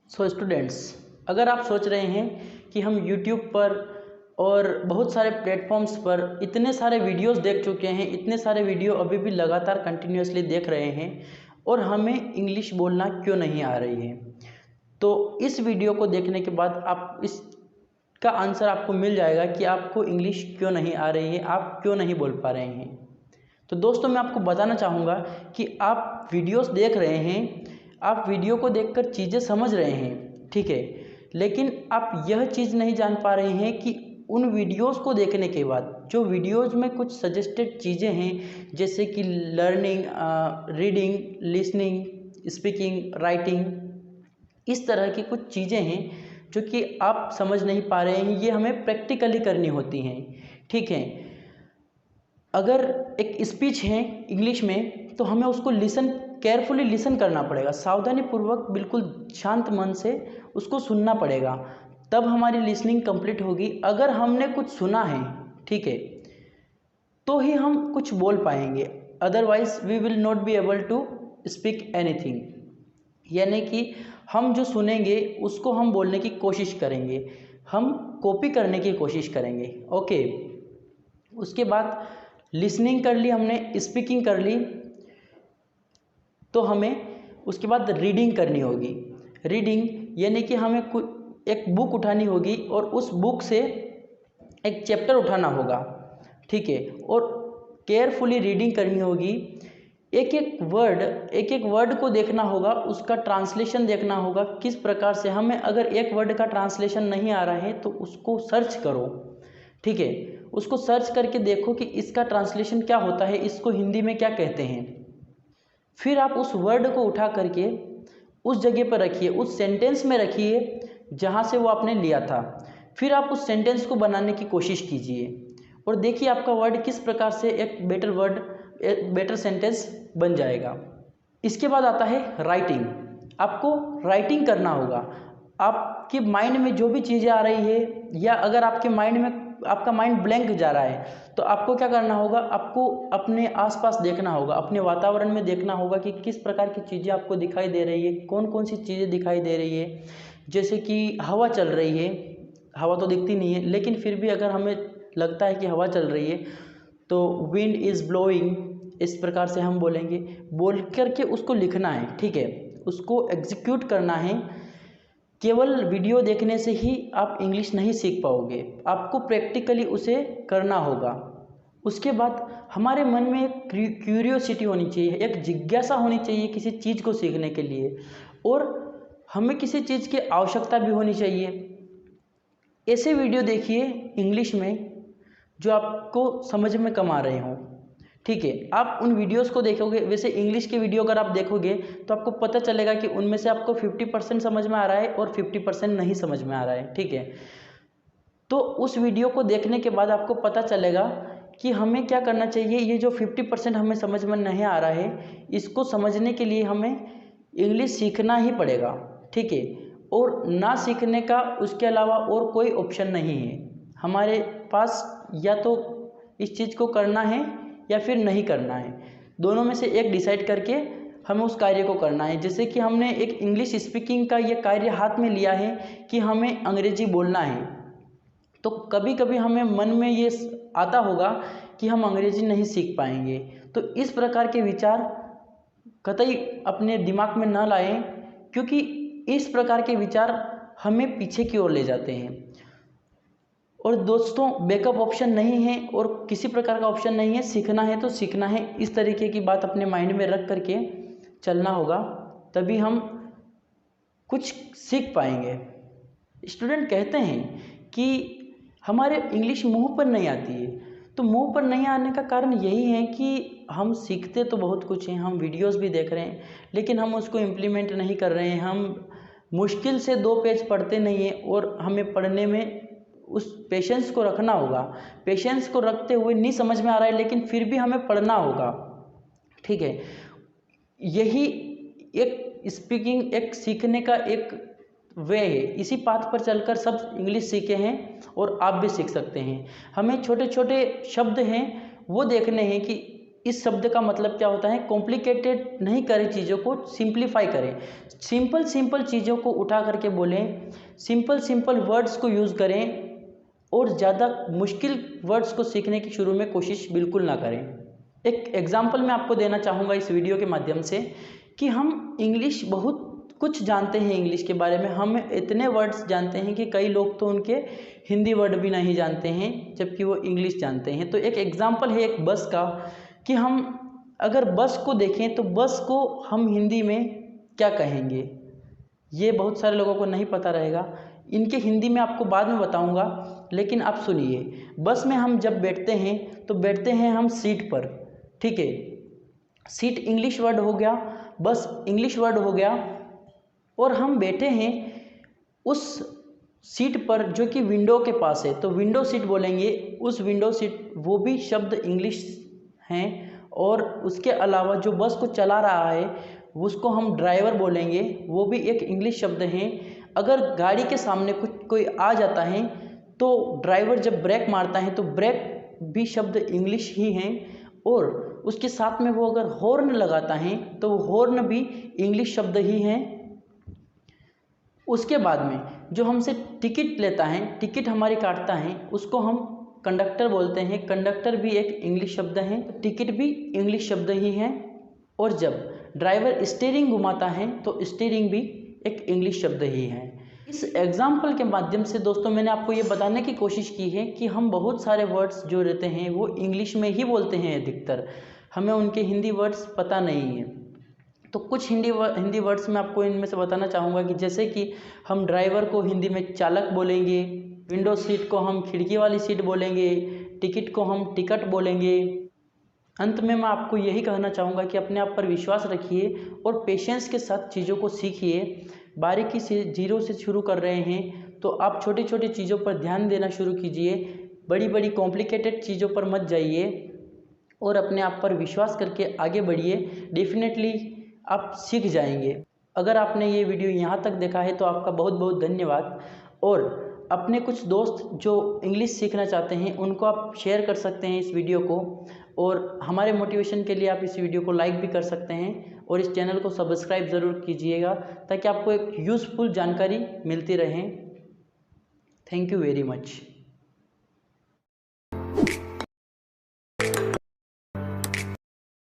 So students, अगर आप सोच रहे हैं कि हम यूट्यूब पर और बहुत सारे प्लेटफॉर्म्स पर इतने सारे वीडियोस देख चुके हैं, इतने सारे वीडियो अभी भी लगातार कंटिन्यूसली देख रहे हैं और हमें इंग्लिश बोलना क्यों नहीं आ रही है, तो इस वीडियो को देखने के बाद आप इसका आंसर आपको मिल जाएगा कि आपको इंग्लिश क्यों नहीं आ रही है, आप क्यों नहीं बोल पा रहे हैं। तो दोस्तों, मैं आपको बताना चाहूँगा कि आप वीडियोस देख रहे हैं, आप वीडियो को देखकर चीज़ें समझ रहे हैं, ठीक है, लेकिन आप यह चीज़ नहीं जान पा रहे हैं कि उन वीडियोस को देखने के बाद जो वीडियोस में कुछ सजेस्टेड चीज़ें हैं, जैसे कि learning, reading, listening, speaking, writing, इस तरह की कुछ चीज़ें हैं जो कि आप समझ नहीं पा रहे हैं, ये हमें प्रैक्टिकली करनी होती हैं, ठीक है। अगर एक स्पीच है इंग्लिश में तो हमें उसको केयरफुली लिसन करना पड़ेगा, सावधानी पूर्वक बिल्कुल शांत मन से उसको सुनना पड़ेगा, तब हमारी लिसनिंग कंप्लीट होगी। अगर हमने कुछ सुना है, ठीक है, तो ही हम कुछ बोल पाएंगे, otherwise we will not be able to speak anything. यानी कि हम जो सुनेंगे उसको हम बोलने की कोशिश करेंगे, हम कॉपी करने की कोशिश करेंगे, ओके। उसके बाद लिसनिंग कर ली हमने, स्पीकिंग कर ली, तो हमें उसके बाद रीडिंग करनी होगी। रीडिंग यानी कि हमें एक बुक उठानी होगी और उस बुक से एक चैप्टर उठाना होगा, ठीक है, और केयरफुली रीडिंग करनी होगी। एक एक वर्ड को देखना होगा, उसका ट्रांसलेशन देखना होगा किस प्रकार से। हमें अगर एक वर्ड का ट्रांसलेशन नहीं आ रहा है तो उसको सर्च करो, ठीक है, उसको सर्च करके देखो कि इसका ट्रांसलेशन क्या होता है, इसको हिंदी में क्या कहते हैं। फिर आप उस वर्ड को उठा करके उस जगह पर रखिए, उस सेंटेंस में रखिए जहाँ से वो आपने लिया था। फिर आप उस सेंटेंस को बनाने की कोशिश कीजिए और देखिए आपका वर्ड किस प्रकार से एक बेटर सेंटेंस बन जाएगा। इसके बाद आता है राइटिंग। आपको राइटिंग करना होगा। आपके माइंड में जो भी चीज़ें आ रही है, या अगर आपका माइंड ब्लैंक जा रहा है, तो आपको क्या करना होगा, आपको अपने आसपास देखना होगा, अपने वातावरण में देखना होगा कि किस प्रकार की चीज़ें आपको दिखाई दे रही है, कौन कौन सी चीज़ें दिखाई दे रही है। जैसे कि हवा चल रही है, हवा तो दिखती नहीं है, लेकिन फिर भी अगर हमें लगता है कि हवा चल रही है तो विंड इज़ ब्लोइंग, इस प्रकार से हम बोलेंगे। बोल करके उसको लिखना है, ठीक है, उसको एग्जीक्यूट करना है। केवल वीडियो देखने से ही आप इंग्लिश नहीं सीख पाओगे, आपको प्रैक्टिकली उसे करना होगा। उसके बाद हमारे मन में एक क्यूरियोसिटी होनी चाहिए, एक जिज्ञासा होनी चाहिए किसी चीज़ को सीखने के लिए, और हमें किसी चीज़ की आवश्यकता भी होनी चाहिए। ऐसे वीडियो देखिए इंग्लिश में जो आपको समझ में कम आ रहे हों, ठीक है, आप उन वीडियोस को देखोगे। वैसे इंग्लिश के वीडियो अगर आप देखोगे तो आपको पता चलेगा कि उनमें से आपको 50% समझ में आ रहा है और 50% नहीं समझ में आ रहा है, ठीक है। तो उस वीडियो को देखने के बाद आपको पता चलेगा कि हमें क्या करना चाहिए। ये जो 50% हमें समझ में नहीं आ रहा है, इसको समझने के लिए हमें इंग्लिश सीखना ही पड़ेगा, ठीक है, और ना सीखने का उसके अलावा और कोई ऑप्शन नहीं है हमारे पास। या तो इस चीज़ को करना है या फिर नहीं करना है, दोनों में से एक डिसाइड करके हमें उस कार्य को करना है। जैसे कि हमने एक इंग्लिश स्पीकिंग का ये कार्य हाथ में लिया है कि हमें अंग्रेजी बोलना है, तो कभी कभी हमें मन में ये आता होगा कि हम अंग्रेजी नहीं सीख पाएंगे। तो इस प्रकार के विचार कतई अपने दिमाग में ना लाएं, क्योंकि इस प्रकार के विचार हमें पीछे की ओर ले जाते हैं। और दोस्तों, बैकअप ऑप्शन नहीं है और किसी प्रकार का ऑप्शन नहीं है, सीखना है तो सीखना है। इस तरीके की बात अपने माइंड में रख करके चलना होगा, तभी हम कुछ सीख पाएंगे। स्टूडेंट कहते हैं कि हमारे इंग्लिश मुंह पर नहीं आती है, तो मुंह पर नहीं आने का कारण यही है कि हम सीखते तो बहुत कुछ हैं, हम वीडियोस भी देख रहे हैं, लेकिन हम उसको इम्प्लीमेंट नहीं कर रहे हैं। हम मुश्किल से 2 पेज पढ़ते नहीं हैं और हमें पढ़ने में उस पेशेंस को रखना होगा। पेशेंस को रखते हुए नहीं समझ में आ रहा है, लेकिन फिर भी हमें पढ़ना होगा, ठीक है। यही एक स्पीकिंग, एक सीखने का एक वे है। इसी पाथ पर चलकर सब इंग्लिश सीखे हैं और आप भी सीख सकते हैं। हमें छोटे छोटे शब्द हैं वो देखने हैं कि इस शब्द का मतलब क्या होता है, कॉम्प्लिकेटेड नहीं करें, चीज़ों को सिंप्लीफाई करें, सिंपल सिंपल चीज़ों को उठा करके बोलें, सिंपल सिंपल वर्ड्स को यूज़ करें और ज़्यादा मुश्किल वर्ड्स को सीखने की शुरू में कोशिश बिल्कुल ना करें। एक एग्जांपल मैं आपको देना चाहूँगा इस वीडियो के माध्यम से कि हम इंग्लिश बहुत कुछ जानते हैं, इंग्लिश के बारे में हम इतने वर्ड्स जानते हैं कि कई लोग तो उनके हिंदी वर्ड भी नहीं जानते हैं जबकि वो इंग्लिश जानते हैं। तो एक एग्जांपल है एक बस का कि हम अगर बस को देखें तो बस को हम हिंदी में क्या कहेंगे, ये बहुत सारे लोगों को नहीं पता रहेगा। इनके हिंदी में आपको बाद में बताऊंगा, लेकिन आप सुनिए। बस में हम जब बैठते हैं तो बैठते हैं हम सीट पर, ठीक है। सीट इंग्लिश वर्ड हो गया, बस इंग्लिश वर्ड हो गया, और हम बैठे हैं उस सीट पर जो कि विंडो के पास है, तो विंडो सीट बोलेंगे। उस विंडो सीट वो भी शब्द इंग्लिश हैं, और उसके अलावा जो बस को चला रहा है उसको हम ड्राइवर बोलेंगे, वो भी एक इंग्लिश शब्द है। अगर गाड़ी के सामने कोई आ जाता है तो ड्राइवर जब ब्रेक मारता है तो ब्रेक भी शब्द इंग्लिश ही हैं, और उसके साथ में वो अगर हॉर्न लगाता है तो हॉर्न भी इंग्लिश शब्द ही हैं। उसके बाद में जो हमसे टिकट लेता है, टिकट हमारी काटता है, उसको हम कंडक्टर बोलते हैं, कंडक्टर भी एक इंग्लिश शब्द है, टिकट भी इंग्लिश शब्द ही है। और जब ड्राइवर स्टीयरिंग घुमाता है तो स्टीयरिंग भी एक इंग्लिश शब्द ही है। इस एग्जाम्पल के माध्यम से दोस्तों मैंने आपको ये बताने की कोशिश की है कि हम बहुत सारे वर्ड्स जो रहते हैं वो इंग्लिश में ही बोलते हैं अधिकतर, हमें उनके हिंदी वर्ड्स पता नहीं है। तो कुछ हिंदी वर्ड्स मैं आपको इनमें से बताना चाहूँगा कि जैसे कि हम ड्राइवर को हिंदी में चालक बोलेंगे, विंडो सीट को हम खिड़की वाली सीट बोलेंगे, टिकट को हम टिकट बोलेंगे। अंत में मैं आपको यही कहना चाहूँगा कि अपने आप पर विश्वास रखिए और पेशेंस के साथ चीज़ों को सीखिए। बारीकी से जीरो से शुरू कर रहे हैं तो आप छोटी छोटी चीज़ों पर ध्यान देना शुरू कीजिए, बड़ी बड़ी कॉम्प्लिकेटेड चीज़ों पर मत जाइए, और अपने आप पर विश्वास करके आगे बढ़िए। डेफिनेटली आप सीख जाएंगे। अगर आपने ये वीडियो यहाँ तक देखा है तो आपका बहुत बहुत धन्यवाद। और अपने कुछ दोस्त जो इंग्लिश सीखना चाहते हैं उनको आप शेयर कर सकते हैं इस वीडियो को, और हमारे मोटिवेशन के लिए आप इस वीडियो को लाइक भी कर सकते हैं, और इस चैनल को सब्सक्राइब ज़रूर कीजिएगा ताकि आपको एक यूज़फुल जानकारी मिलती रहे। Thank you very much.